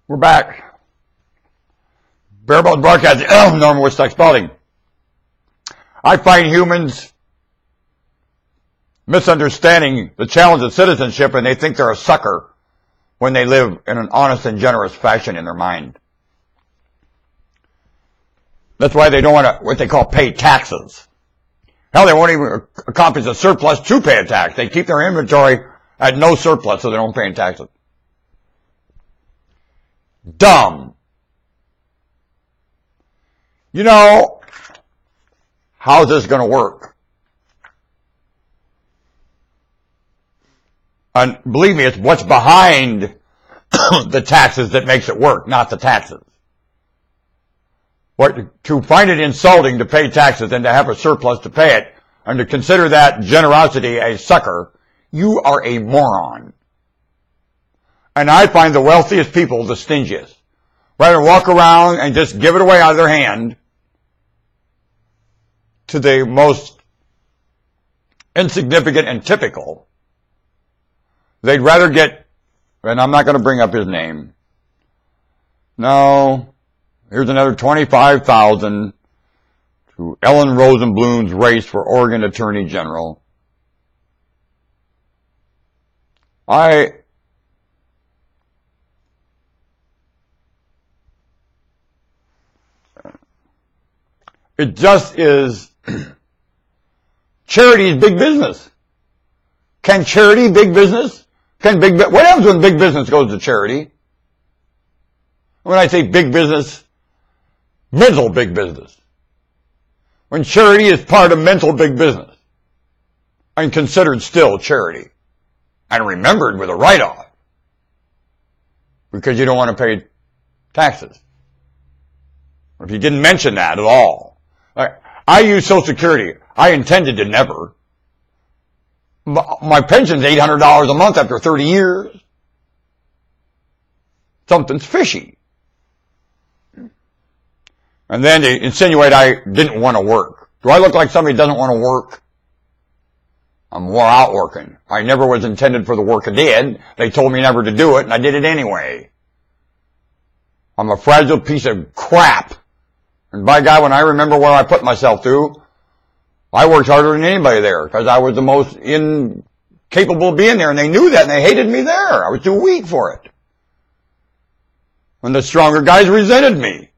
We're back. Barebones Broadcasting, Norman Woodstock Spalding. I find humans misunderstanding the challenge of citizenship, and they think they're a sucker when they live in an honest and generous fashion in their mind. That's why they don't want to, what they call, pay taxes. Hell, they won't even accomplish a surplus to pay a tax. They keep their inventory at no surplus so they don't pay taxes. Dumb. You know, how's this going to work? And believe me, it's what's behind the taxes that makes it work, not the taxes. To find it insulting to pay taxes and to have a surplus to pay it, and to consider that generosity a sucker, you are a moron. And I find the wealthiest people the stingiest. Rather than walk around and just give it away out of their hand to the most insignificant and typical, they'd rather get, and I'm not going to bring up his name. No, here's another $25,000 to Ellen Rosenblum's race for Oregon Attorney General. It just is, charity is big business. Can charity big business? What happens when big business goes to charity? When I say big business, mental big business. When charity is part of mental big business and considered still charity and remembered with a write-off because you don't want to pay taxes. Or if you didn't mention that at all. I use Social Security. I intended to never. My pension's $800 a month after 30 years. Something's fishy. And then they insinuate I didn't want to work. Do I look like somebody who doesn't want to work? I'm wore out working. I never was intended for the work I did. They told me never to do it, and I did it anyway. I'm a fragile piece of crap. And by God, when I remember what I put myself through, I worked harder than anybody there because I was the most incapable of being there, and they knew that, and they hated me there. I was too weak for it. And the stronger guys resented me.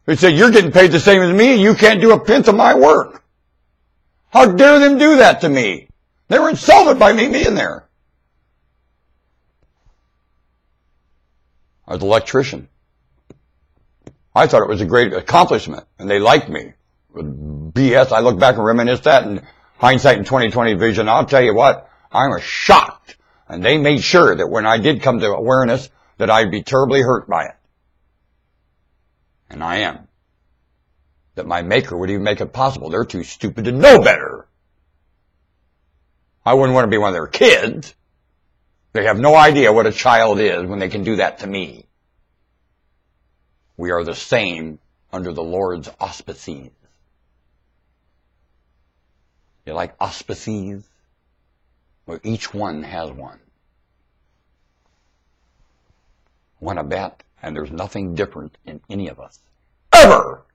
They said, you're getting paid the same as me, and you can't do a pint of my work. How dare them do that to me? They were insulted by me being there. I was an electrician. I thought it was a great accomplishment, and they liked me. With BS, I look back and reminisce that, and hindsight in 2020 vision, I'll tell you what, I was shocked. And they made sure that when I did come to awareness, that I'd be terribly hurt by it. And I am. That my maker would even make it possible. They're too stupid to know better. I wouldn't want to be one of their kids. They have no idea what a child is when they can do that to me. We are the same under the Lord's auspices. You like auspices? Well, each one has one. Want to bet? And there's nothing different in any of us. Ever!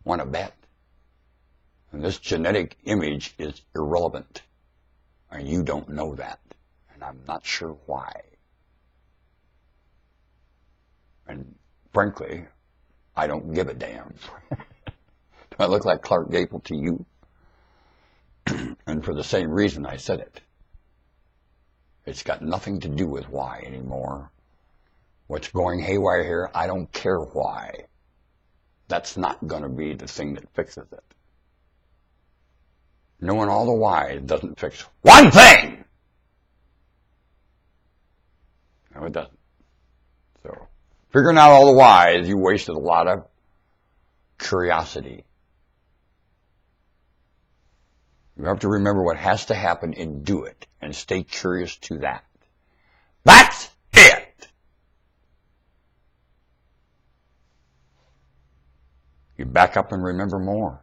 Want to bet? And this genetic image is irrelevant. And you don't know that. And I'm not sure why. And frankly, I don't give a damn. Do I look like Clark Gable to you? And for the same reason I said it. It's got nothing to do with why anymore. What's going haywire here, I don't care why. That's not going to be the thing that fixes it. Knowing all the why doesn't fix one thing! No, it doesn't. So, figuring out all the whys, you wasted a lot of curiosity. You have to remember what has to happen and do it, and stay curious to that. That's it! You back up and remember more.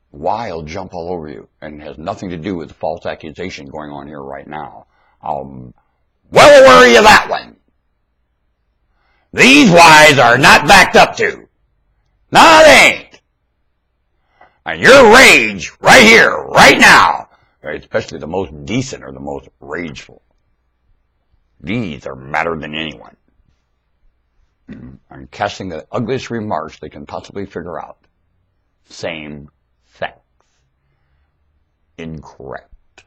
Why will jump all over you, and has nothing to do with the false accusation going on here right now. I'm well aware of that one. These whys are not backed up to. No, they ain't. And your rage right here, right now, especially the most decent or the most rageful, these are madder than anyone. And casting the ugliest remarks they can possibly figure out. Same sex. Incorrect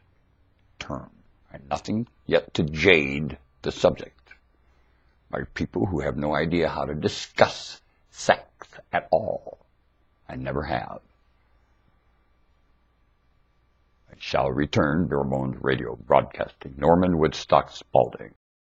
term. And nothing yet to jade the subject by people who have no idea how to discuss sex at all. I never have. I shall return, Bare Bones Radio Broadcasting. Norman Woodstock Spalding.